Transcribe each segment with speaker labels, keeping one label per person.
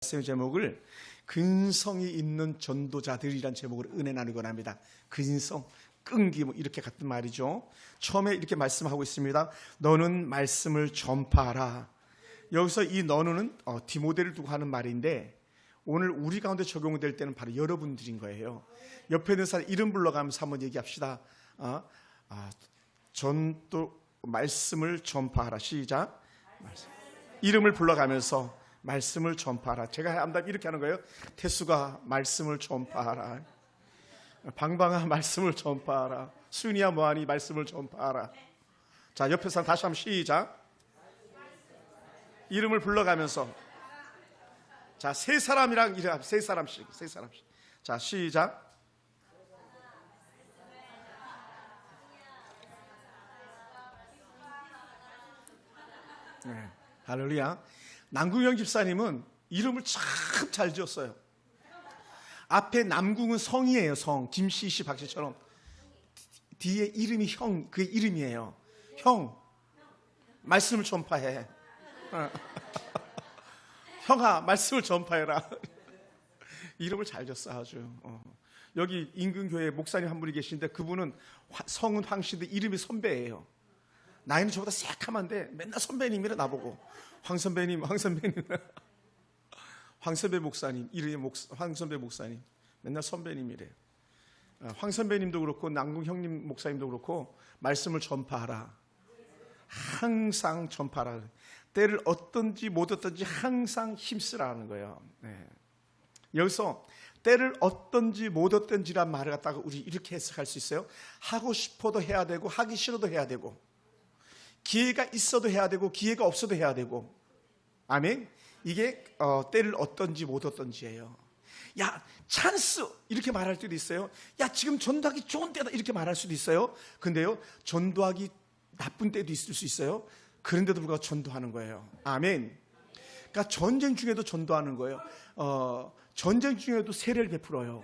Speaker 1: 말씀의 제목을 근성이 있는 전도자들이란 제목으로 은혜 나누곤 합니다. 근성, 끈기 이렇게 같은 말이죠. 처음에 이렇게 말씀하고 있습니다. 너는 말씀을 전파하라. 여기서 이 너는 디모데를 두고 하는 말인데 오늘 우리 가운데 적용될 때는 바로 여러분들인 거예요. 옆에 있는 사람 이름 불러가면서 한번 얘기합시다. 전도 말씀을 전파하라. 시작. 이름을 불러가면서 말씀을 전파하라. 제가 한다면 이렇게 하는 거예요. 태수가 말씀을 전파하라. 방방아 말씀을 전파하라. 순이야 뭐하니 말씀을 전파하라. 자, 옆에 사람 다시 한번 시작. 이름을 불러가면서 자, 세 사람이랑 이름 세 사람씩. 자, 시작. 네, 할렐루야. 남궁영 집사님은 이름을 참 잘 지었어요. 앞에 남궁은 성이에요. 성. 김씨, 박씨처럼. 뒤에 이름이 형, 그게 이름이에요. 형, 말씀을 전파해. 형아, 말씀을 전파해라. 이름을 잘 졌어 아주. 여기 인근교회 목사님 한 분이 계신데 그분은 성은 황씨인데 이름이 선배예요. 나이는 저보다 새카만데 맨날 선배님이라 나보고 황선배님 황선배 목사님 이름이 황선배 목사님 맨날 선배님이래요. 황선배님도 그렇고 남궁 형님 목사님도 그렇고 말씀을 전파하라. 항상 전파하라. 때를 어떤지 못 어떤지 항상 힘쓰라는 거예요. 네. 여기서 때를 어떤지 못 어떤지란 말을 갖다가 우리 이렇게 해석할 수 있어요. 하고 싶어도 해야 되고 하기 싫어도 해야 되고 기회가 있어도 해야 되고 기회가 없어도 해야 되고. 아멘. 이게 때를 어떤지 못 어떤지예요. 야, 찬스 이렇게 말할 때도 있어요. 야, 지금 전도하기 좋은 때다 이렇게 말할 수도 있어요. 근데요, 전도하기 나쁜 때도 있을 수 있어요. 그런데도 불구하고 전도하는 거예요. 아멘. 그러니까 전쟁 중에도 전도하는 거예요. 전쟁 중에도 세례를 베풀어요.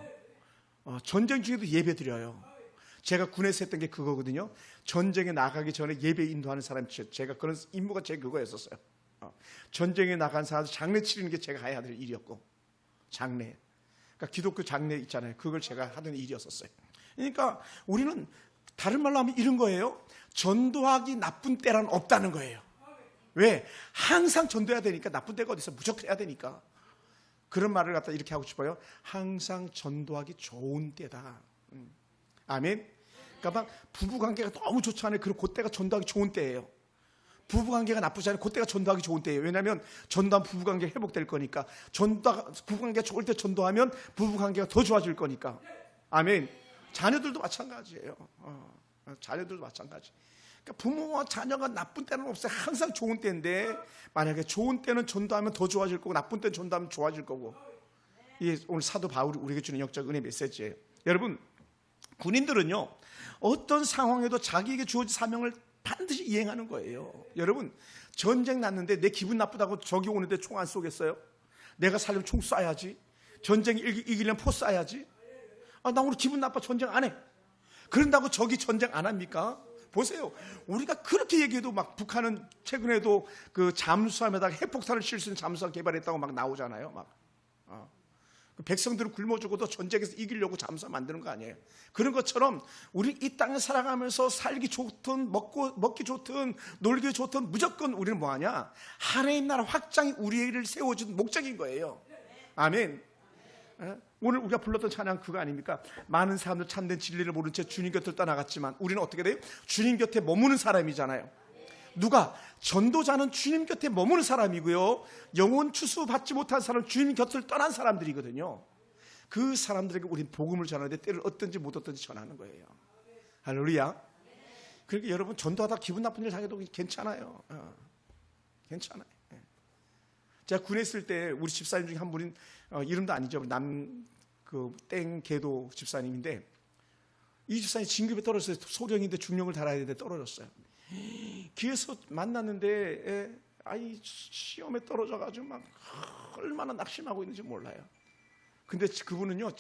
Speaker 1: 전쟁 중에도 예배 드려요. 제가 군에서 했던 게 그거거든요. 전쟁에 나가기 전에 예배 인도하는 사람, 제가 그런 임무가 제 그거였었어요. 전쟁에 나간 사람들 장례 치르는 게 제가 해야 될 일이었고, 장례. 그러니까 기독교 장례 있잖아요. 그걸 제가 하던 일이었었어요. 그러니까 우리는 다른 말로 하면 이런 거예요. 전도하기 나쁜 때란 없다는 거예요. 왜? 항상 전도해야 되니까. 나쁜 때가 어디 있어? 무조건 해야 되니까. 그런 말을 갖다 이렇게 하고 싶어요. 항상 전도하기 좋은 때다. 아멘. 그러니까 막 부부관계가 너무 좋지 않아요. 그리고 그때가 전도하기 좋은 때예요. 부부관계가 나쁘지 않아요. 그때가 전도하기 좋은 때예요. 왜냐하면 전도하면 부부관계가 회복될 거니까. 부부관계가 좋을 때 전도하면 부부관계가 더 좋아질 거니까. 아멘. 자녀들도 마찬가지예요. 자녀들도 마찬가지. 그러니까 부모와 자녀가 나쁜 때는 없어요. 항상 좋은 때인데 만약에 좋은 때는 전도하면 더 좋아질 거고 나쁜 때는 전도하면 좋아질 거고. 이게 오늘 사도 바울이 우리에게 주는 영적 은혜 메시지예요. 여러분, 군인들은요 어떤 상황에도 자기에게 주어진 사명을 반드시 이행하는 거예요. 여러분, 전쟁 났는데 내 기분 나쁘다고 저기 오는데 총 안 쏘겠어요? 내가 살려면 총 쏴야지. 전쟁 이기려면 포 쏴야지. 나 오늘 기분 나빠 전쟁 안 해. 그런다고 저기 전쟁 안 합니까? 보세요. 우리가 그렇게 얘기해도 막 북한은 최근에도 그 잠수함에다가 핵폭탄을 실 수 있는 잠수함 개발했다고 막 나오잖아요. 백성들은 굶어 죽어도 전쟁에서 이기려고 잠수함 만드는 거 아니에요. 그런 것처럼 우리 이 땅에 살아가면서 살기 좋든 먹기 좋든 놀기 좋든 무조건 우리는 뭐하냐? 하나님 나라 확장이 우리를 세워준 목적인 거예요. 아멘. 오늘 우리가 불렀던 찬양 그거 아닙니까? 많은 사람들 참된 진리를 모른 채 주님 곁을 떠나갔지만 우리는 어떻게 돼요? 주님 곁에 머무는 사람이잖아요. 누가? 전도자는 주님 곁에 머무는 사람이고요. 영혼 추수 받지 못한 사람은 주님 곁을 떠난 사람들이거든요. 그 사람들에게 우리는 복음을 전하는데 때를 어떤지 못 어떤지 전하는 거예요. 할렐루야. 그러니까 여러분 전도하다 기분 나쁜 일 당해도 괜찮아요. 괜찮아요. 제가 군에 있을 때 우리 집사님 중에 한 분인 이름도 아니죠. 땡계도 집사님인데 이 집사님이 진급에 떨어졌어요. 소령인데 중령을 달아야 되는데 떨어졌어요. 길에서 만났는데 시험에 떨어져가지고 막 얼마나 낙심하고 있는지 몰라요. 근데 그분은요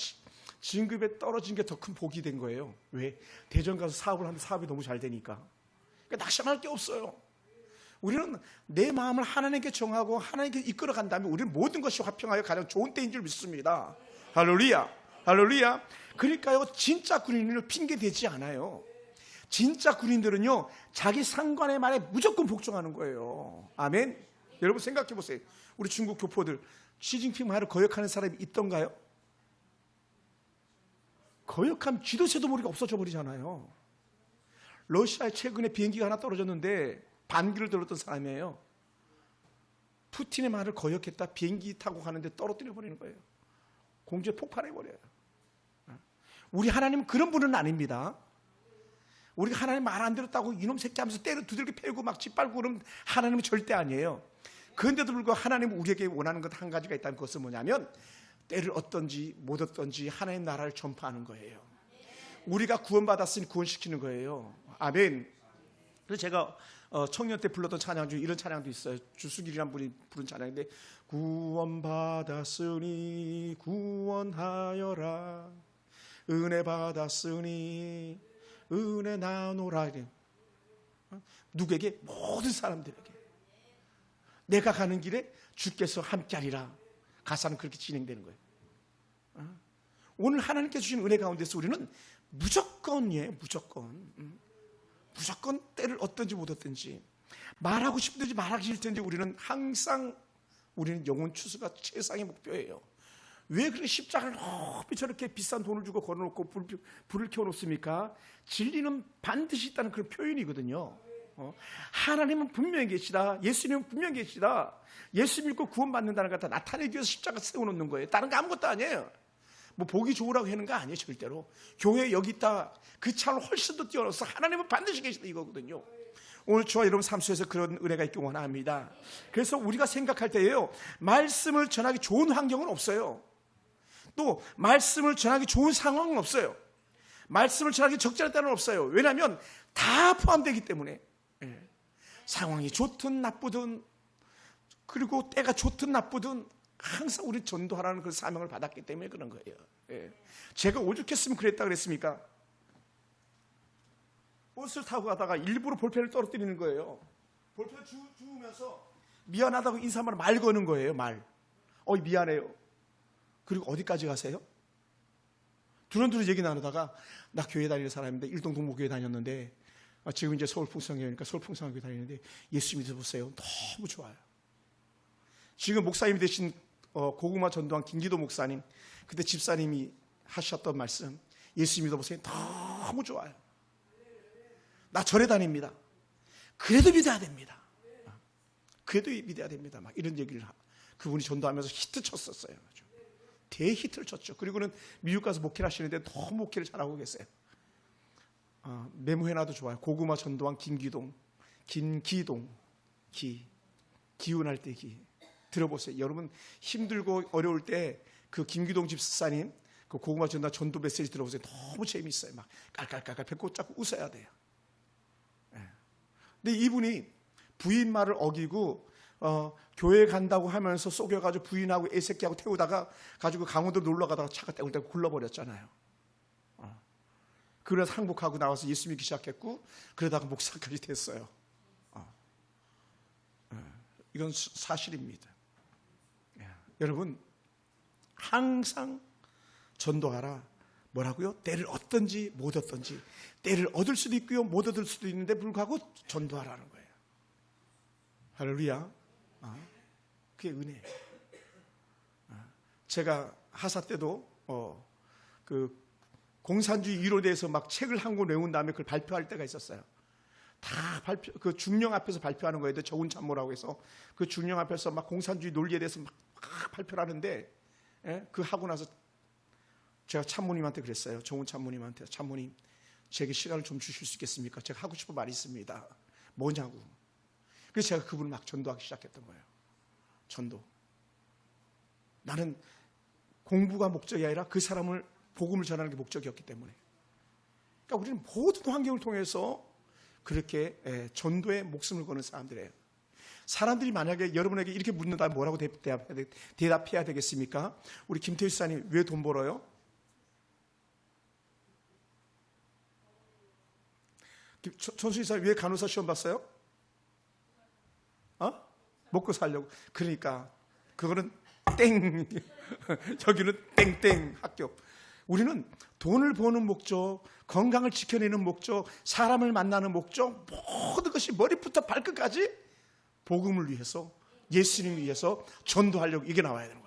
Speaker 1: 진급에 떨어진 게 더 큰 복이 된 거예요. 왜? 대전 가서 사업을 하는데 사업이 너무 잘 되니까. 그러니까 낙심할 게 없어요. 우리는 내 마음을 하나님께 정하고 하나님께 이끌어 간다면 우리는 모든 것이 화평하여 가장 좋은 때인 줄 믿습니다. 할렐루야, 할렐루야. 그러니까요, 진짜 군인은 핑계 대지 않아요. 진짜 군인들은요, 자기 상관의 말에 무조건 복종하는 거예요. 아멘. 여러분 생각해 보세요. 우리 중국 교포들 시진핑 말을 거역하는 사람이 있던가요? 거역하면 쥐도 새도 모르게 없어져 버리잖아요. 러시아에 최근에 비행기가 하나 떨어졌는데 반기를 들었던 사람이에요. 푸틴의 말을 거역했다 비행기 타고 가는데 떨어뜨려 버리는 거예요. 공중에 폭발해 버려요. 우리 하나님은 그런 분은 아닙니다. 우리가 하나님 말 안 들었다고 이놈 새끼 하면서 때려 두들겨 패고 막 짓밟고 그러면 하나님은 절대 아니에요. 그런데도 불구하고 하나님은 우리에게 원하는 것 한 가지가 있다면 그것은 뭐냐면 때를 얻든지 못 얻든지 하나님 나라를 전파하는 거예요. 우리가 구원받았으니 구원시키는 거예요. 아멘. 그래서 제가 청년 때 불렀던 찬양 중에 이런 찬양도 있어요. 주수길이라는 분이 부른 찬양인데, 구원받았으니 구원하여라, 은혜 받았으니 은혜 나누라. 누구에게? 모든 사람들에게. 내가 가는 길에 주께서 함께하리라. 가사는 그렇게 진행되는 거예요. 오늘 하나님께 주신 은혜 가운데서 우리는 무조건 때를 얻든지 못 얻든지, 말하고 싶든지 말하기 싫든지 우리는 항상 우리는 영혼 추수가 최상의 목표예요. 왜 그렇게 십자가를 높이 저렇게 비싼 돈을 주고 걸어놓고 불을 켜놓습니까? 진리는 반드시 있다는 그런 표현이거든요. 하나님은 분명히 계시다. 예수님은 분명히 계시다. 예수 믿고 구원받는다는 걸 다 나타내기 위해서 십자가 세워놓는 거예요. 다른 거 아무것도 아니에요. 뭐 보기 좋으라고 하는 거 아니에요. 절대로. 교회 여기 있다, 그 차를 훨씬 더 뛰어넘어서 하나님은 반드시 계시다 이거거든요. 오늘 저와 여러분 삶 속에서 그런 은혜가 있기 원합니다. 그래서 우리가 생각할 때에요, 말씀을 전하기 좋은 환경은 없어요. 또 말씀을 전하기 좋은 상황은 없어요. 말씀을 전하기 적절한 때는 없어요. 왜냐하면 다 포함되기 때문에. 상황이 좋든 나쁘든, 그리고 때가 좋든 나쁘든 항상 우리 전도하라는 그 사명을 받았기 때문에 그런 거예요. 제가 오죽했으면 그랬다 그랬습니까? 버스를 타고 가다가 일부러 볼펜을 떨어뜨리는 거예요. 볼펜을 주우면서 미안하다고 인사말로 말 거는 거예요. 말. 미안해요. 그리고 어디까지 가세요? 두런두런 얘기 나누다가, 나 교회 다니는 사람인데 일동 동목교회 다녔는데 지금 이제 서울 풍성교회니까 서울 풍성교회 다니는데 예수 믿어보세요. 너무 좋아요. 지금 목사님이 되신 고구마 전도한 김기도 목사님, 그때 집사님이 하셨던 말씀, 예수 믿어보세요. 너무 좋아요. 나 절에 다닙니다. 그래도 믿어야 됩니다. 그래도 믿어야 됩니다. 막 이런 얘기를 그분이 전도하면서 히트 쳤었어요. 대히트를 쳤죠. 그리고는 미국 가서 목회를 하시는데 너무 목회를 잘하고 계세요. 메모해놔도 좋아요. 고구마 전도한 김기동, 기운할 때 기. 들어보세요. 여러분 힘들고 어려울 때 그 김기동 집사님 그 고구마 전도한 전도 메시지 들어보세요. 너무 재미있어요. 막 깔깔깔깔 배꼽 잡고 웃어야 돼요. 근데 이분이 부인 말을 어기고 교회 간다고 하면서 속여가지고 부인하고 애새끼하고 태우다가 가지고 강원도 놀러 가다가 차가 떼굴떼굴 굴러버렸잖아요. 그래서 항복하고 나와서 예수 믿기 시작했고, 그러다가 목사까지 됐어요. 이건 사실입니다. 여러분 항상 전도하라. 뭐라고요? 때를 얻든지 못 얻든지. 때를 얻을 수도 있고요, 못 얻을 수도 있는데 불구하고 전도하라는 거예요. 할렐루야. 그게 은혜예요. 제가 하사 때도 그 공산주의 이론에 대해서 막 책을 한 권 외운 다음에 그걸 발표할 때가 있었어요. 다 그 중령 앞에서 발표하는 거예요. 정운 참모라고 해서 그 중령 앞에서 막 공산주의 논리에 대해서 막 발표를 하는데, 그 하고 나서 제가 참모님한테 그랬어요. 정운 참모님한테, 참모님, 제게 시간을 좀 주실 수 있겠습니까? 제가 하고 싶은 말이 있습니다. 뭐냐고. 그래서 제가 그분을 막 전도하기 시작했던 거예요. 전도. 나는 공부가 목적이 아니라 그 사람을 복음을 전하는 게 목적이었기 때문에. 그러니까 우리는 모든 환경을 통해서 그렇게 전도에 목숨을 거는 사람들이에요. 사람들이 만약에 여러분에게 이렇게 묻는다면 뭐라고 대답해야 되겠습니까? 우리 김태희 사님 왜 돈 벌어요? 전수희 사님 왜 간호사 시험 봤어요? 먹고 살려고. 그러니까 그거는 땡. 여기는 땡땡 합격. 우리는 돈을 버는 목적, 건강을 지켜내는 목적, 사람을 만나는 목적, 모든 것이 머리부터 발끝까지 복음을 위해서, 예수님을 위해서 전도하려고 이게 나와야 되는 거예요.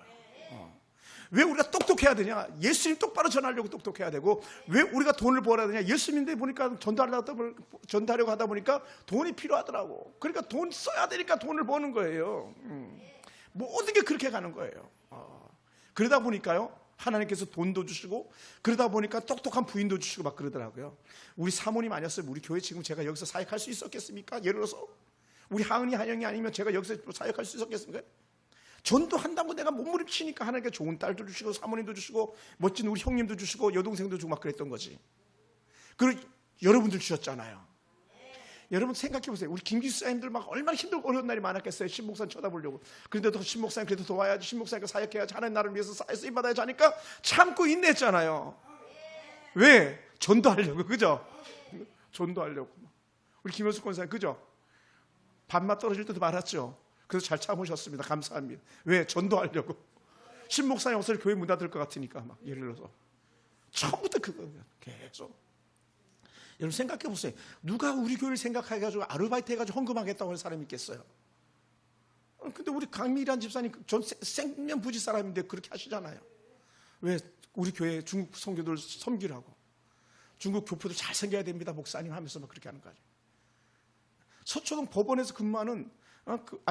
Speaker 1: 왜 우리가 똑똑해야 되냐? 예수님 똑바로 전하려고 똑똑해야 되고, 왜 우리가 돈을 벌어야 되냐? 예수님인데 보니까 전도하려고 하다 보니까 돈이 필요하더라고. 그러니까 돈 써야 되니까 돈을 버는 거예요. 모든 게 그렇게 가는 거예요. 그러다 보니까요, 하나님께서 돈도 주시고, 그러다 보니까 똑똑한 부인도 주시고 막 그러더라고요. 우리 사모님 아니었으면 우리 교회 지금 제가 여기서 사역할 수 있었겠습니까? 예를 들어서 우리 하은이, 한영이 아니면 제가 여기서 사역할 수 있었겠습니까? 전도한다고 내가 몸부림치니까 하나님께 좋은 딸도 주시고 사모님도 주시고 멋진 우리 형님도 주시고 여동생도 주고 막 그랬던 거지. 그리고 여러분들 주셨잖아요. 여러분 생각해 보세요. 우리 김기수사님들 막 얼마나 힘들고 어려운 날이 많았겠어요. 신목사님 쳐다보려고. 그런데도 신목사님 그래도 도와야지, 신목사님과 사역해야지, 하나님 나를 위해서 쓰임 받아야지 하니까 참고 인내했잖아요. 왜? 전도하려고. 그죠? 전도하려고. 우리 김효숙 권사님 그죠? 밥맛 떨어질 때도 많았죠. 그래서 잘 참으셨습니다. 감사합니다. 왜? 전도하려고. 신목사님 없어서 교회 문 닫을 것 같으니까 막 예를 들어서 처음부터 그거예요. 계속. 여러분 생각해 보세요. 누가 우리 교회를 생각해가지고 아르바이트 해가지고 헌금하겠다고 하는 사람이 있겠어요? 근데 우리 강미란 집사님 전 생면 부지 사람인데 그렇게 하시잖아요. 왜? 우리 교회 중국 성교들 섬기라고. 중국 교포들 잘 섬겨야 됩니다 목사님 하면서 막 그렇게 하는 거죠. 서초동 법원에서 근무하는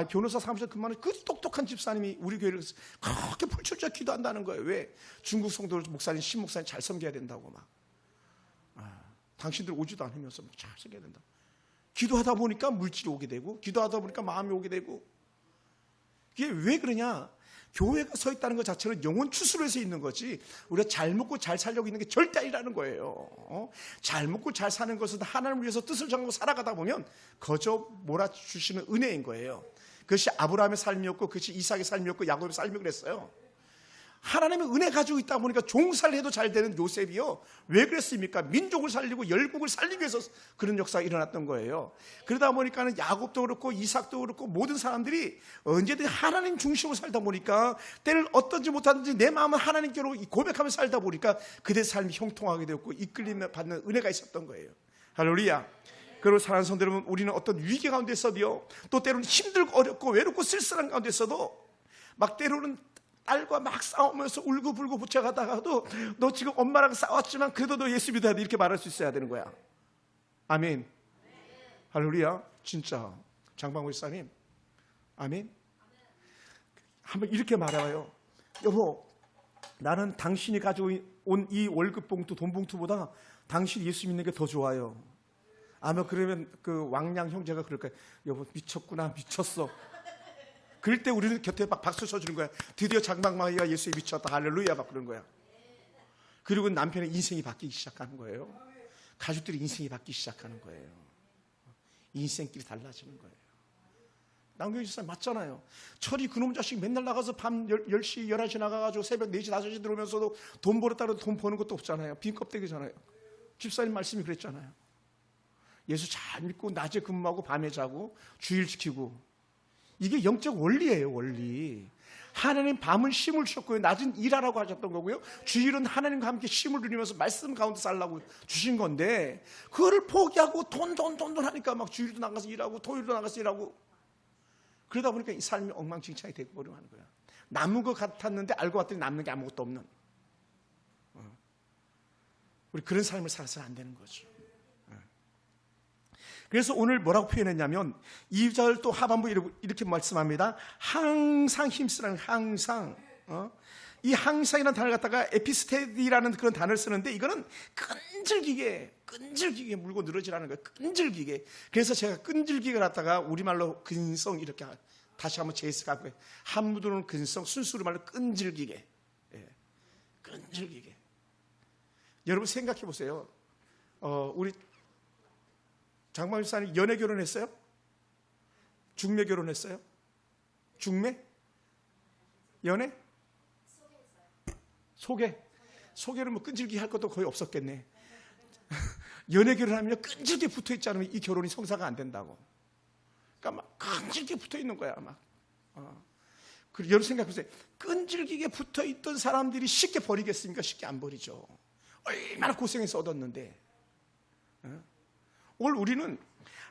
Speaker 1: 변호사 사무실 근무하는 그 똑똑한 집사님이 우리 교회를 그렇게 불철주야 기도한다는 거예요. 왜? 중국 성도들 목사님, 신목사님 잘 섬겨야 된다고 막. 당신들 오지도 않으면서 막 잘 섬겨야 된다. 기도하다 보니까 물질이 오게 되고, 기도하다 보니까 마음이 오게 되고. 이게 왜 그러냐? 교회가 서 있다는 것 자체는 영혼 추수를 해서 있는 거지, 우리가 잘 먹고 잘 살려고 있는 게 절대 아니라는 거예요. 잘 먹고 잘 사는 것은 하나님을 위해서 뜻을 정하고 살아가다 보면 거저 몰아주시는 은혜인 거예요. 그것이 아브라함의 삶이었고, 그것이 이삭의 삶이었고, 야곱의 삶이 그랬어요. 하나님의 은혜 가지고 있다 보니까 종살이 해도 잘 되는 요셉이요. 왜 그랬습니까? 민족을 살리고 열국을 살리기 위해서 그런 역사가 일어났던 거예요. 그러다 보니까는 야곱도 그렇고 이삭도 그렇고 모든 사람들이 언제든지 하나님 중심으로 살다 보니까 때를 어떤지 못하든지 내 마음은 하나님께로 고백하며 살다 보니까 그들의 삶이 형통하게 되었고 이끌림을 받는 은혜가 있었던 거예요. 할렐루야. 그리고 사랑하는 성도 여러분, 우리는 어떤 위기 가운데 있어도요, 또 때로는 힘들고 어렵고 외롭고 쓸쓸한 가운데 있어도 막 때로는 딸과 막 싸우면서 울고불고 붙여가다가도 너 지금 엄마랑 싸웠지만 그래도 너 예수 믿어야 돼, 이렇게 말할 수 있어야 되는 거야. 아멘. 할렐루야. 진짜 장방구 집사님 아멘. 한번 이렇게 말해봐요. 여보, 나는 당신이 가지고 온 이 월급 봉투, 돈 봉투보다 당신이 예수 믿는 게 더 좋아요. 아마 그러면 그 왕량 형제가 그럴 거야. 여보 미쳤구나, 미쳤어. 그럴 때 우리는 곁에 막 박수 쳐주는 거야. 드디어 장방망이가 예수에 미쳤다, 할렐루야 막 그런 거야. 그리고 남편의 인생이 바뀌기 시작하는 거예요. 가족들이 인생이 바뀌기 시작하는 거예요. 인생길이 달라지는 거예요. 남경희 집사님 맞잖아요. 철이 그놈 자식 맨날 나가서 밤 10시 11시 나가가지고 새벽 4시 5시 들어오면서도 돈 벌었다고 돈 버는 것도 없잖아요. 빈 껍데기잖아요. 집사님 말씀이 그랬잖아요. 예수 잘 믿고 낮에 근무하고 밤에 자고 주일 지키고. 이게 영적 원리예요, 원리. 하나님 밤은 쉼을 주셨고요, 낮은 일하라고 하셨던 거고요, 주일은 하나님과 함께 쉼을 누리면서 말씀 가운데 살라고 주신 건데, 그거를 포기하고 돈 하니까 막 주일도 나가서 일하고 토요일도 나가서 일하고, 그러다 보니까 이 삶이 엉망진창이 되어버리고 하는 거야. 남은 것 같았는데 알고 봤더니 남는 게 아무것도 없는. 우리 그런 삶을 살아서는 안 되는 거죠. 그래서 오늘 뭐라고 표현했냐면 2절 또 하반부 이렇게 말씀합니다. 항상 힘쓰라는, 항상. 이 항상이라는 단어를 갖다가 에피스테디라는 그런 단어를 쓰는데, 이거는 끈질기게 물고 늘어지라는 거예요. 끈질기게. 그래서 제가 끈질기게 갖다가 우리말로 근성 이렇게 다시 한번 재해석하고요. 한무도는 근성, 순수로 말로 끈질기게. 끈질기게. 여러분 생각해 보세요. 우리 장방일 사님 연애 결혼했어요? 중매 결혼했어요? 중매? 연애? 소개는 뭐 끈질기게 할 것도 거의 없었겠네. 연애 결혼하면 끈질기게 붙어있지 않으면 이 결혼이 성사가 안 된다고. 그러니까 막 끈질기게 붙어있는 거야. 막 그리고 여러분 생각해보세요. 끈질기게 붙어있던 사람들이 쉽게 버리겠습니까? 쉽게 안 버리죠. 얼마나 고생해서 얻었는데. 오늘 우리는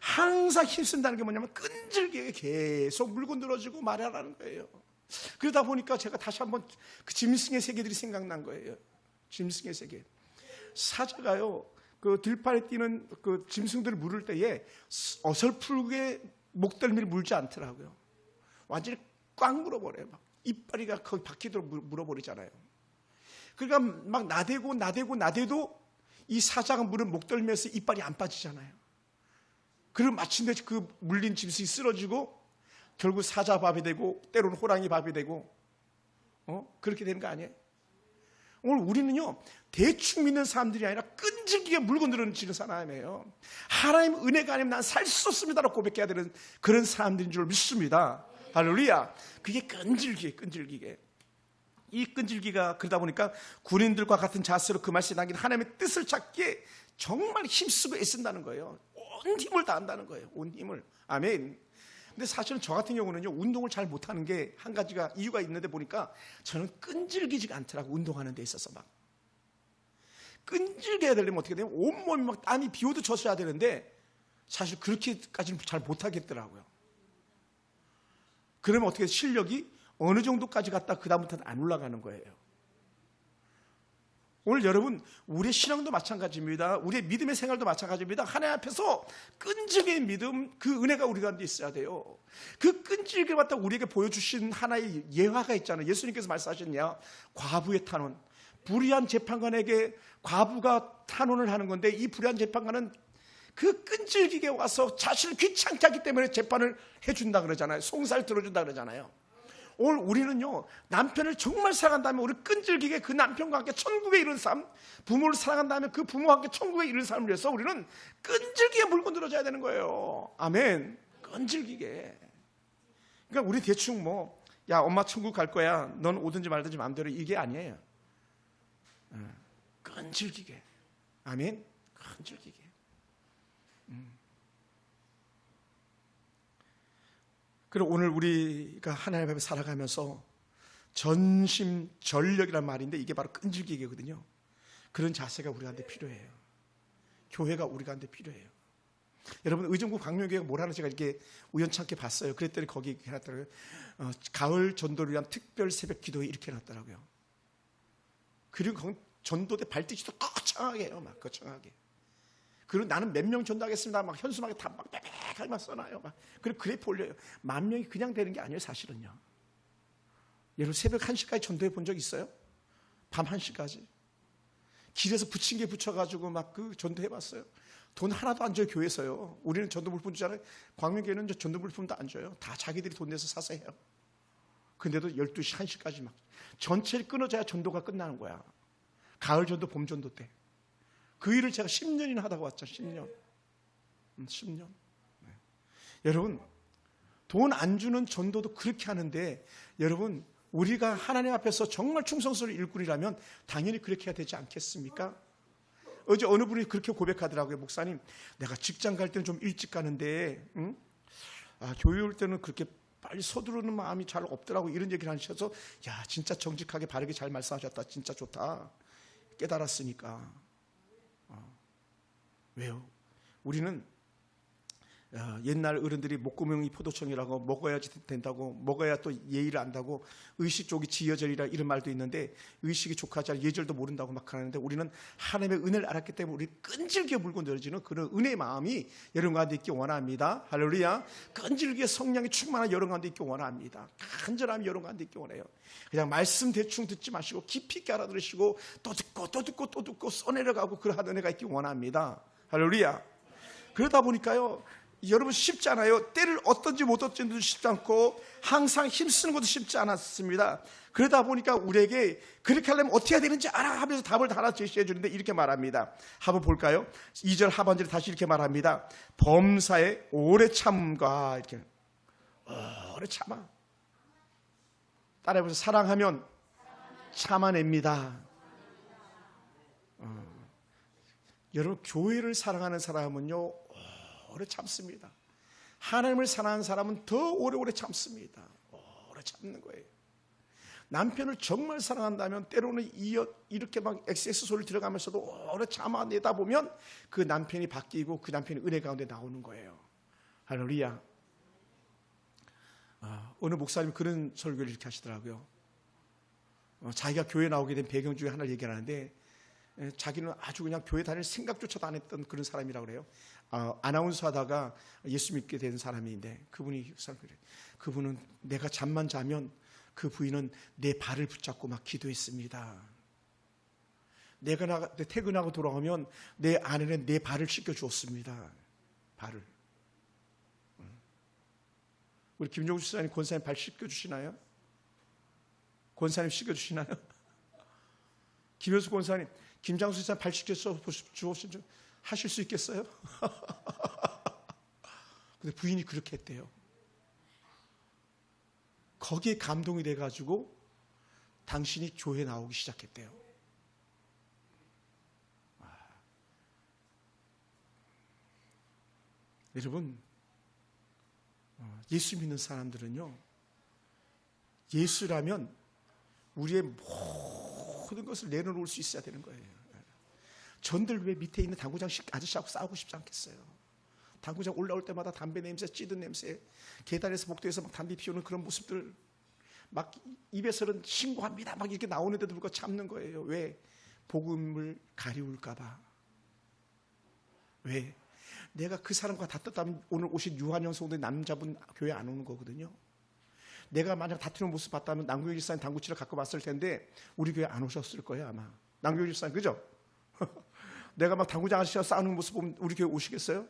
Speaker 1: 항상 힘쓴다는 게 뭐냐면 끈질기게 계속 물고 늘어지고 말하라는 거예요. 그러다 보니까 제가 다시 한번 그 짐승의 세계들이 생각난 거예요. 짐승의 세계. 사자가요, 그 들판에 뛰는 그 짐승들을 물을 때에 어설프게 목덜미를 물지 않더라고요. 완전히 꽉 물어버려요. 막 이빨이가 거기 바퀴도록 물어버리잖아요. 그러니까 막 나대도 이 사자가 물은 목덜미에서 이빨이 안 빠지잖아요. 그리고 마침내 그 물린 짐승이 쓰러지고 결국 사자 밥이 되고 때로는 호랑이 밥이 되고 그렇게 되는 거 아니에요? 오늘 우리는요, 대충 믿는 사람들이 아니라 끈질기게 물고 늘어지는 사람이에요. 하나님 은혜가 아니면 난 살 수 없습니다라고 고백해야 되는 그런 사람들인 줄 믿습니다. 할렐루야. 그게 끈질기게. 이 끈질기가 그러다 보니까 군인들과 같은 자세로 그 말씀에 담긴 하나님의 뜻을 찾기에 정말 힘쓰고 애쓴다는 거예요. 온 힘을 다한다는 거예요. 온 힘을. 아멘. 근데 사실은 저 같은 경우는요, 운동을 잘 못하는 게 한 가지가 이유가 있는데 보니까 저는 끈질기지가 않더라고. 운동하는 데 있어서 막 끈질겨야 되려면 어떻게 되면 온몸이 막 땀이 비 오듯 젖어야 되는데 사실 그렇게까지는 잘 못하겠더라고요. 그러면 어떻게 실력이 어느 정도까지 갔다 그 다음부터는 안 올라가는 거예요. 오늘 여러분, 우리의 신앙도 마찬가지입니다. 우리의 믿음의 생활도 마찬가지입니다. 하나님 앞에서 끈질긴 믿음, 그 은혜가 우리 가운데 있어야 돼요. 그 끈질기를 갖다 우리에게 보여주신 하나의 예화가 있잖아요. 예수님께서 말씀하셨냐, 과부의 탄원. 불의한 재판관에게 과부가 탄원을 하는 건데, 이 불의한 재판관은 그 끈질기게 와서 자신을 귀찮게 하기 때문에 재판을 해준다 그러잖아요. 송사를 들어준다 그러잖아요. 오늘 우리는요, 남편을 정말 사랑한다면 우리 끈질기게 그 남편과 함께 천국에 이르는 삶, 부모를 사랑한다면 그 부모와 함께 천국에 이르는 삶을 위해서 우리는 끈질기게 물고 늘어져야 되는 거예요. 아멘. 끈질기게. 그러니까 우리 대충 야, 엄마 천국 갈 거야, 넌 오든지 말든지 마음대로, 이게 아니에요. 끈질기게. 아멘. 끈질기게. 그리고 오늘 우리가 하나님 앞에 살아가면서 전심전력이란 말인데 이게 바로 끈질기게거든요. 그런 자세가 우리한테 필요해요. 교회가 우리한테 필요해요. 여러분, 의정부 광명교회가 뭘 하는지 제가 이렇게 우연찮게 봤어요. 그랬더니 거기 이렇게 해놨더라고요. 가을 전도를 위한 특별 새벽 기도회 이렇게 해놨더라고요. 그리고 거기 전도대 발뒤치도 거창하게 해요. 막 거창하게. 그리고 나는 몇 명 전도하겠습니다. 막 현수막에 다 막 빼빼하게 막 써놔요. 막. 그리고 그래프 올려요. 10,000명이 그냥 되는 게 아니에요, 사실은요. 여러분, 새벽 1시까지 전도해 본 적 있어요? 밤 1시까지. 길에서 부침개 붙여가지고 막 그 전도해 봤어요. 돈 하나도 안 줘요, 교회에서요. 우리는 전도 물품 주잖아요. 광명교회는 전도 물품도 안 줘요. 다 자기들이 돈 내서 사서 해요. 근데도 12시, 1시까지 막. 전체를 끊어져야 전도가 끝나는 거야. 가을 전도, 봄 전도 때. 그 일을 제가 10년이나 하다가 왔죠. 10년. 네. 여러분, 돈 안 주는 전도도 그렇게 하는데, 여러분, 우리가 하나님 앞에서 정말 충성스러운 일꾼이라면 당연히 그렇게 해야 되지 않겠습니까? 어제 어느 분이 그렇게 고백하더라고요. 목사님, 내가 직장 갈 때는 좀 일찍 가는데 교회 올 때는 그렇게 빨리 서두르는 마음이 잘 없더라고. 이런 얘기를 하셔서, 야, 진짜 정직하게 바르게 잘 말씀하셨다. 진짜 좋다. 깨달았으니까. 왜요? 우리는 옛날 어른들이 목구멍이 포도청이라고, 먹어야지 된다고, 먹어야 또 예의를 안다고, 의식 쪽이 지여절이라 이런 말도 있는데, 의식이 족하지 않아 예절도 모른다고 막 하는데, 우리는 하나님의 은혜를 알았기 때문에 우리 끈질기게 물고 늘어지는 그런 은혜의 마음이 여러분 가운데 있기 원합니다. 할렐루야. 끈질기게 성령이 충만한 여러분 가운데 있기 원합니다. 간절함이 여러분 가운데 있기 원해요. 그냥 말씀 대충 듣지 마시고 깊이 있게 알아들으시고 또 듣고 써내려가고 그러한 은혜가 있기 원합니다. 할렐루야. 그러다 보니까요, 여러분 쉽지 않아요. 때를 어떤지 못 어쩐지도 쉽지 않고 항상 힘쓰는 것도 쉽지 않았습니다. 그러다 보니까 우리에게 그렇게 하려면 어떻게 해야 되는지 알아 하면서 답을 하나 제시해 주는데 이렇게 말합니다. 한번 볼까요? 2절 하반절에 다시 이렇게 말합니다. 범사에 오래 참과, 이렇게 오래 참아. 따라해보세요. 사랑하면 참아냅니다. 여러분, 교회를 사랑하는 사람은요, 오래 참습니다. 하나님을 사랑하는 사람은 더 오래오래 참습니다. 오래 참는 거예요. 남편을 정말 사랑한다면 때로는 이렇게 막 엑세스 소리를 들어가면서도 오래 참아내다 보면 그 남편이 바뀌고 그 남편이 은혜 가운데 나오는 거예요. 할렐루야. 어느 목사님이 그런 설교를 이렇게 하시더라고요. 자기가 교회 나오게 된 배경 중에 하나를 얘기하는데 자기는 아주 그냥 교회 다닐 생각조차도 안 했던 그런 사람이라고 그래요. 아나운서 하다가 예수 믿게 된 사람인데 그분은 내가 잠만 자면 그 부인은 내 발을 붙잡고 막 기도했습니다. 내가 퇴근하고 돌아오면 내 아내는 내 발을 씻겨 주었습니다. 발을. 우리 김종수 집사님 권사님 발 씻겨 주시나요? 권사님 씻겨 주시나요? 김효수 권사님, 김장수 집사님 발 씻겨 주었으면 하실 수 있겠어요? 근데 부인이 그렇게 했대요. 거기에 감동이 돼가지고 당신이 교회 나오기 시작했대요. 여러분, 예수 믿는 사람들은요, 예수라면 우리의 모든 것을 내려놓을 수 있어야 되는 거예요. 전들 왜 밑에 있는 당구장 아저씨하고 싸우고 싶지 않겠어요? 당구장 올라올 때마다 담배 냄새, 찌든 냄새, 계단에서 복도에서 막 담배 피우는 그런 모습들, 막 입에서는 신고합니다 막 이렇게 나오는데도 불구하고 참는 거예요. 왜? 복음을 가리울까봐. 왜? 내가 그 사람과 다퉜다면 오늘 오신 유한영 성도의 남자분 교회 안 오는 거거든요. 내가 만약 다투는 모습 봤다면 남규일 집사님 당구치러 갖고 왔을 텐데 우리 교회 안 오셨을 거예요 아마. 남규일 집사님 그죠? 내가 막 당구장 아저씨와 싸우는 모습 보면 우리 교회 오시겠어요?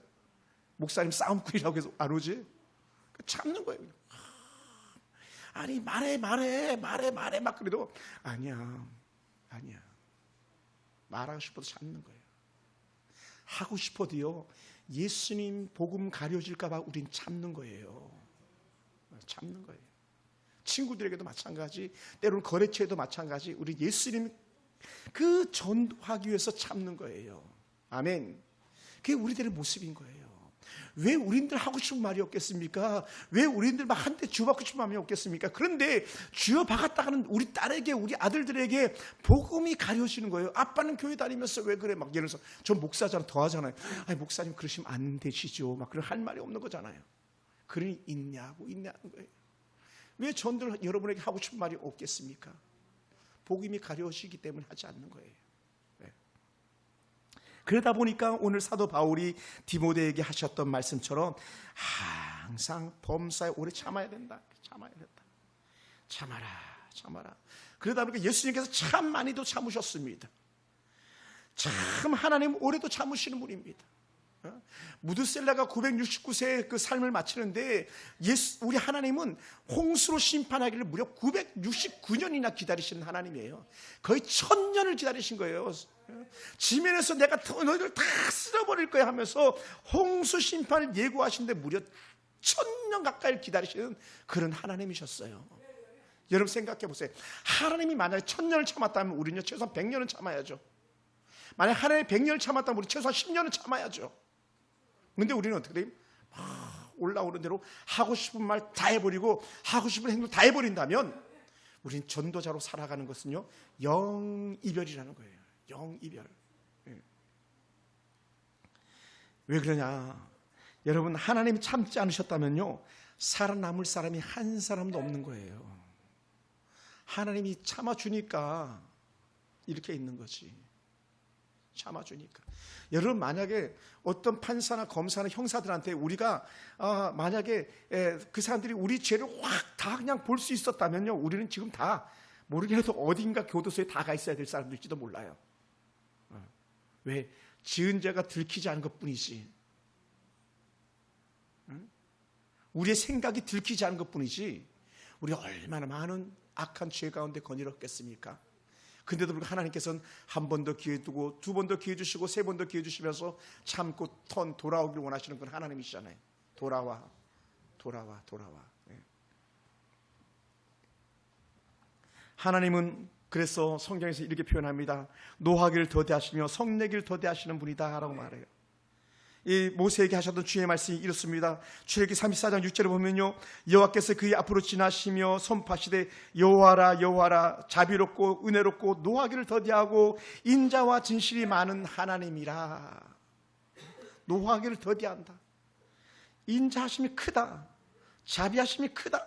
Speaker 1: 목사님 싸움꾼이라고 해서 안 오지? 참는 거예요. 아니 말해 막 그래도 아니야 말하고 싶어도 참는 거예요. 하고 싶어도요 예수님 복음 가려질까 봐 우린 참는 거예요. 참는 거예요. 친구들에게도 마찬가지, 때로는 거래처에도 마찬가지, 우리 예수님 그 전하기 위해서 참는 거예요. 아멘. 그게 우리들의 모습인 거예요. 왜 우리들 하고 싶은 말이 없겠습니까? 왜 우리들 막 한 대 주받고 싶은 마음이 없겠습니까? 그런데 주여 박았다가는 우리 딸에게, 우리 아들들에게 복음이 가려지는 거예요. 아빠는 교회 다니면서 왜 그래? 막 예를 들어서 전 목사잖아, 더 하잖아요. 아니 목사님 그러시면 안 되시죠. 막 그런 할 말이 없는 거잖아요. 그러니 있냐는 거예요. 왜 전들 여러분에게 하고 싶은 말이 없겠습니까? 복음이 가려지기 때문에 하지 않는 거예요. 그러다 보니까 오늘 사도 바울이 디모데에게 하셨던 말씀처럼 항상 범사에 오래 참아야 된다. 참아라. 그러다 보니까 예수님께서 참 많이도 참으셨습니다. 참 하나님 오래도 참으시는 분입니다. 무드셀라가 969세의 그 삶을 마치는데 우리 하나님은 홍수로 심판하기를 무려 969년이나 기다리신 하나님이에요. 거의 1000년을 기다리신 거예요. 지면에서 내가 너희들 다 쓸어버릴 거야 하면서 홍수 심판을 예고하신데 무려 1000년 가까이 기다리시는 그런 하나님이셨어요. 여러분 생각해 보세요. 하나님이 만약에 1000년을 참았다면 우리는 최소한 100년은 참아야죠. 만약 하나님이 100년을 참았다면 우리 최소한 10년은 참아야죠. 근데 우리는 어떻게 돼요? 올라오는 대로 하고 싶은 말 다 해버리고 하고 싶은 행동 다 해버린다면 우린 전도자로 살아가는 것은요 영이별이라는 거예요. 영이별. 왜 그러냐? 여러분 하나님이 참지 않으셨다면요 살아남을 사람이 한 사람도 없는 거예요. 하나님이 참아주니까 이렇게 있는 거지. 참아주니까. 여러분 만약에 어떤 판사나 검사나 형사들한테 우리가 만약에 그 사람들이 우리 죄를 확 다 그냥 볼 수 있었다면요 우리는 지금 다 모르게 해도 어딘가 교도소에 다 가 있어야 될 사람들일지도 몰라요. 왜? 지은 죄가 들키지 않은 것뿐이지. 우리의 생각이 들키지 않은 것뿐이지 우리가 얼마나 많은 악한 죄 가운데 거닐었겠습니까? 근데도 불구하고 하나님께서는 한 번 더 기회 두고 두 번 더 기회 주시고 세 번 더 기회 주시면서 참고 돌아오길 원하시는 건 하나님이시잖아요. 돌아와. 하나님은 그래서 성경에서 이렇게 표현합니다. 노하기를 더디하시며 성내기를 더디하시는 분이다 라고 말해요. 이 모세에게 하셨던 주의 말씀이 이렇습니다. 출애굽기 34장 6절에 보면요, 여호와께서 그의 앞으로 지나시며 선포하시되 여호와라 여호와라 자비롭고 은혜롭고 노하기를 더디하고 인자와 진실이 많은 하나님이라. 노하기를 더디한다. 인자하심이 크다. 자비하심이 크다.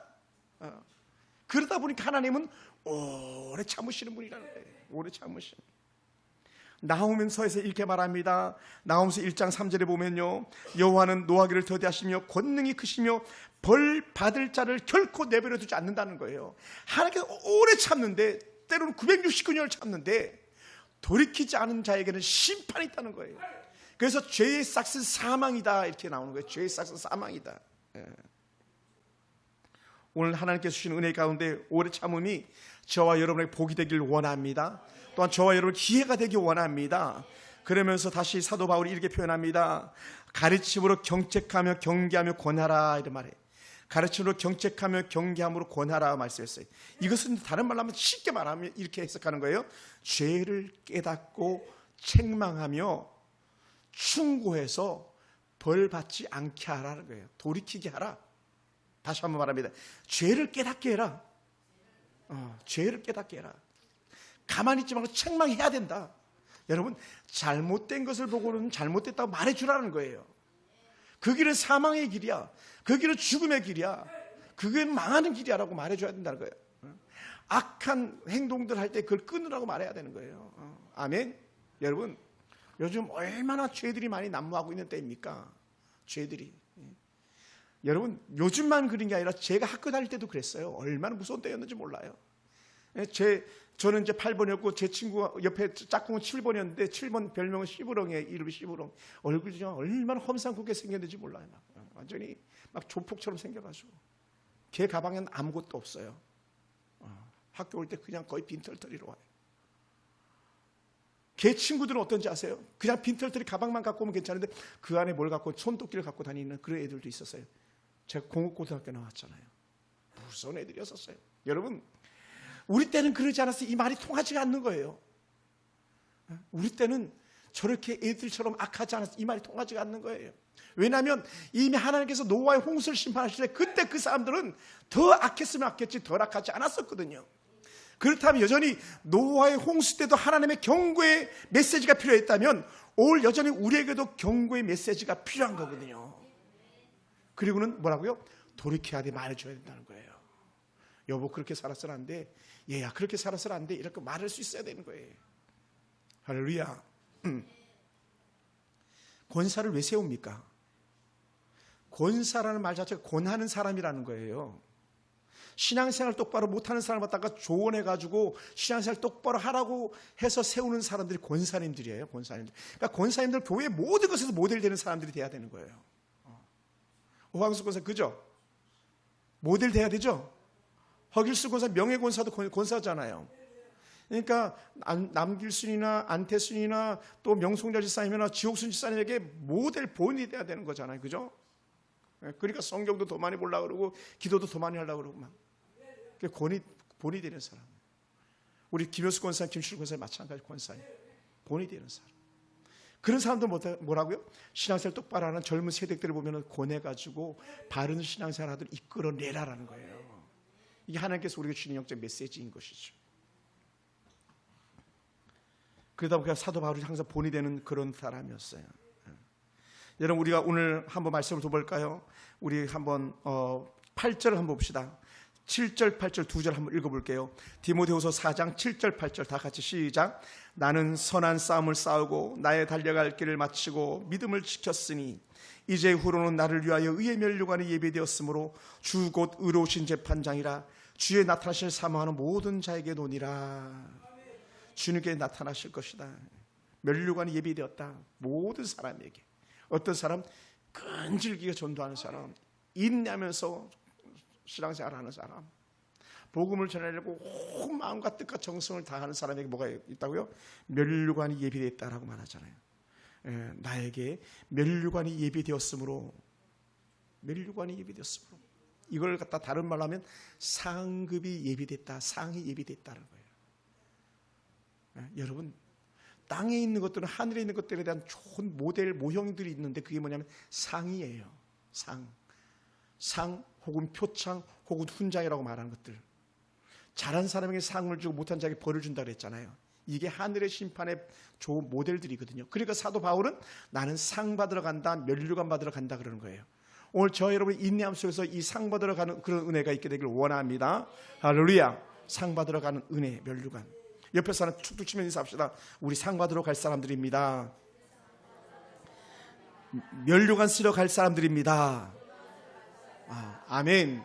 Speaker 1: 그러다 보니까 하나님은 오래 참으시는 분이라는 거예요. 오래 참으시는. 나홈서에서 이렇게 말합니다. 나홈서 1장 3절에 보면요, 여호와는 노하기를 더디하시며 권능이 크시며 벌 받을 자를 결코 내버려 두지 않는다는 거예요. 하나님께서 오래 참는데, 때로는 969년을 참는데 돌이키지 않은 자에게는 심판이 있다는 거예요. 그래서 죄의 싹은 사망이다, 이렇게 나오는 거예요. 죄의 싹은 사망이다. 오늘 하나님께서 주신 은혜 가운데 오래 참음이 저와 여러분에게 복이 되길 원합니다. 또한 저와 여러분 기회가 되길 원합니다. 그러면서 다시 사도 바울이 이렇게 표현합니다. 가르침으로 경책하며 경계하며 권하라, 이런 말이에요. 가르침으로 경책하며 경계함으로 권하라 말씀했어요. 이것은 다른 말로 하면, 쉽게 말하면 이렇게 해석하는 거예요. 죄를 깨닫고 책망하며 충고해서 벌 받지 않게 하라는 거예요. 돌이키게 하라. 다시 한번 말합니다. 죄를 깨닫게 해라. 죄를 깨닫게 해라. 가만히 있지 말고 책망해야 된다. 여러분, 잘못된 것을 보고는 잘못됐다고 말해주라는 거예요. 그 길은 사망의 길이야. 그 길은 죽음의 길이야. 그게 망하는 길이야 라고 말해줘야 된다는 거예요. 악한 행동들 할 때 그걸 끊으라고 말해야 되는 거예요. 아멘. 여러분, 요즘 얼마나 죄들이 많이 난무하고 있는 때입니까? 죄들이. 여러분, 요즘만 그런 게 아니라 제가 학교 다닐 때도 그랬어요. 얼마나 무서운 때였는지 몰라요. 저는 이제 8번이었고 제 친구 옆에 짝꿍은 7번이었는데 7번 별명은 시부렁이에요. 이름이 시부렁. 얼굴이 얼마나 험상궂게 생겼는지 몰라요. 완전히 막 조폭처럼 생겨가지고 걔 가방에는 아무것도 없어요. 학교 올 때 그냥 거의 빈털터리로 와요. 걔 친구들은 어떤지 아세요? 그냥 빈털터리 가방만 갖고 오면 괜찮은데 그 안에 뭘 갖고, 손도끼를 갖고 다니는 그런 애들도 있었어요. 제가 공업고등학교 나왔잖아요. 무서운 애들이었었어요. 여러분, 우리 때는 그러지 않았어요. 이 말이 통하지가 않는 거예요. 우리 때는 저렇게 애들처럼 악하지 않았어요. 이 말이 통하지가 않는 거예요. 왜냐하면 이미 하나님께서 노아의 홍수를 심판하실 때 그때 그 사람들은 더 악했으면 악했지 덜 악하지 않았었거든요. 그렇다면 여전히 노아의 홍수 때도 하나님의 경고의 메시지가 필요했다면 오늘 여전히 우리에게도 경고의 메시지가 필요한 거거든요. 그리고는 뭐라고요? 돌이켜야 돼, 말해줘야 된다는 거예요. 여보, 그렇게 살아서는 안 돼. 얘야, 그렇게 살아서는 안 돼. 이렇게 말할 수 있어야 되는 거예요. 할렐루야. 권사를 왜 세웁니까? 권사라는 말 자체가 권하는 사람이라는 거예요. 신앙생활 똑바로 못하는 사람을 갖다가 조언해가지고 신앙생활 똑바로 하라고 해서 세우는 사람들이 권사님들이에요. 권사님들. 그러니까 권사님들 교회 모든 것에서 모델 되는 사람들이 돼야 되는 거예요. 오황수 권사, 그죠? 모델 돼야 되죠? 허길수 권사, 명예권사도 권사잖아요. 그러니까 남길순이나 안태순이나 또 명송자 집사님이나 지옥순 집사님에게 모델 본이 돼야 되는 거잖아요. 그죠? 그러니까 성경도 더 많이 보려고 그러고 기도도 더 많이 하려고 그러고 막. 본이 되는 사람. 우리 김효수 권사님, 김실 권사님 마찬가지 권사님. 본이 되는 사람. 그런 사람들 뭐라고요? 신앙생활 똑바로 하는 젊은 세대들을 보면 권해가지고 바른 신앙생활 하도록 이끌어내라라는 거예요. 이게 하나님께서 우리에게 주는 영적 메시지인 것이죠. 그러다 보니까 사도 바울이 항상 본이 되는 그런 사람이었어요. 여러분, 우리가 오늘 한번 말씀을 더 볼까요? 우리 한번 8절을 한번 봅시다. 7절, 8절 두 절 한번 읽어볼게요. 디모데후서 4장 7절, 8절 다 같이 시작. 나는 선한 싸움을 싸우고 나의 달려갈 길을 마치고 믿음을 지켰으니 이제 후로는 나를 위하여 의의 면류관이 예비되었으므로 주 곧 의로우신 재판장이라 주의 나타나실 사모하는 모든 자에게 논이라. 주님께 나타나실 것이다. 면류관이 예비되었다. 모든 사람에게. 어떤 사람? 끈질기게 전도하는 사람, 인내하면서 신앙생활 하는 사람, 복음을 전하려고 온 마음과 뜻과 정성을 다하는 사람에게 뭐가 있다고요? 면류관이 예비되었다라고 말하잖아요. 나에게 면류관이 예비되었으므로, 면류관이 예비되었으므로, 이걸 갖다 다른 말로 하면 상급이 예비됐다, 상이 예비됐다는 거예요. 여러분, 땅에 있는 것들은 하늘에 있는 것들에 대한 좋은 모델 모형들이 있는데 그게 뭐냐면 상이에요. 상 혹은 표창 혹은 훈장이라고 말하는 것들. 잘한 사람에게 상을 주고 못한 자에게 벌을 준다 그랬잖아요. 이게 하늘의 심판의 좋은 모델들이거든요. 그러니까 사도 바울은 나는 상 받으러 간다, 면류관 받으러 간다 그러는 거예요. 오늘 저 여러분 인내함 속에서 이 상 받으러 가는 그런 은혜가 있게 되길 원합니다. 할렐루야. 상 받으러 가는 은혜, 면류관. 옆에 사람 툭툭 치면 인사합시다. 우리 상 받으러 갈 사람들입니다. 면류관 쓰러 갈 사람들입니다. 아멘.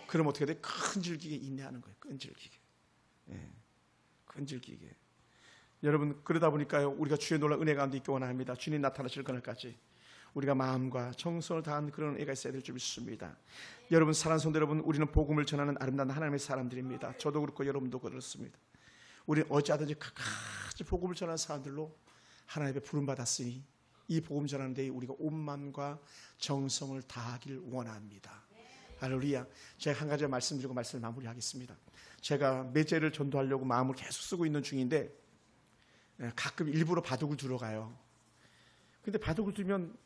Speaker 1: 그럼 어떻게 돼? 끈질기게 인내하는 거예요. 끈질기게. 끈질기게. 여러분 그러다 보니까요 우리가 주의 놀라운 은혜 가운데 있기 원합니다. 주님 나타나실 그날까지 우리가 마음과 정성을 다한 그런 은혜가 있어야 될 줄 믿습니다. 여러분 사랑하는 성도 여러분, 우리는 복음을 전하는 아름다운 하나님의 사람들입니다. 저도 그렇고 여러분도 그렇습니다. 우리는 어찌하든지 끝까지 복음을 전하는 사람들로 하나님의 부름 받았으니 이 복음 전하는 데에 우리가 온 마음과 정성을 다하길 원합니다. 할렐루야. 제가 한 가지 말씀드리고 말씀을 마무리하겠습니다. 제가 매제를 전도하려고 마음을 계속 쓰고 있는 중인데 가끔 일부러 바둑을 두러 가요. 근데 바둑을 두면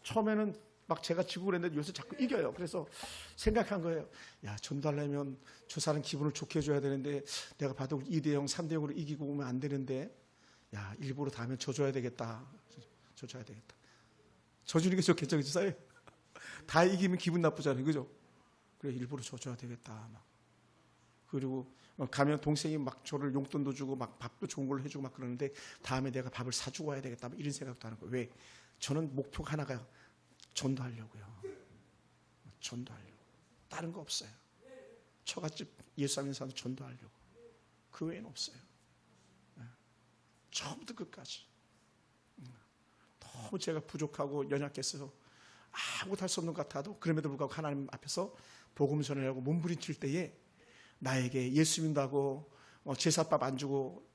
Speaker 1: 처음에는 막 제가 지고 그랬는데 요새 자꾸 이겨요. 그래서 생각한 거예요. 야, 전도하려면 저 사람 기분을 좋게 해줘야 되는데 내가 바둑을 2대0, 3대0으로 이기고 오면 안 되는데 야, 일부러 다음에 져줘야 되겠다. 져주는 게 좋겠죠, 그죠? 다 이기면 기분 나쁘잖아요, 그죠? 그래 일부러 져줘야 되겠다. 막. 그리고 가면 동생이 막 저를 용돈도 주고 막 밥도 좋은 걸로 해주고 막 그러는데 다음에 내가 밥을 사주고 와야 되겠다. 막 이런 생각도 하는 거예요. 왜? 저는 목표가 하나가 전도하려고요. 전도하려고. 다른 거 없어요. 처갓집 예수 믿는 사람도 전도하려고. 그 외에는 없어요. 처음부터 끝까지. 너무 제가 부족하고 연약해서 아무것도 할 수 없는 것 같아도 그럼에도 불구하고 하나님 앞에서 복음 전하려고 몸부림칠 때에 나에게 예수 믿는다고 제사밥 안 주고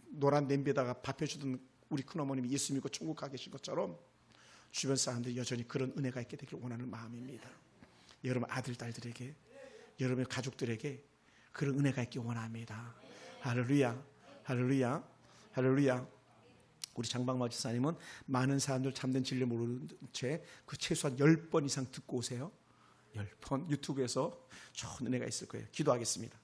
Speaker 1: 노란 냄비에다가 밥 해주던 우리 큰어머님이 예수 믿고 천국 가 계신 것처럼 주변 사람들이 여전히 그런 은혜가 있게 되길 원하는 마음입니다. 여러분 아들, 딸들에게 여러분의 가족들에게 그런 은혜가 있길 원합니다. 할렐루야. 할렐루야. 할렐루야. 우리 장방마 지사님은 많은 사람들 참된 진리를 모르는 채 그 최소한 10번 이상 듣고 오세요. 10번 유튜브에서 좋은 은혜가 있을 거예요. 기도하겠습니다.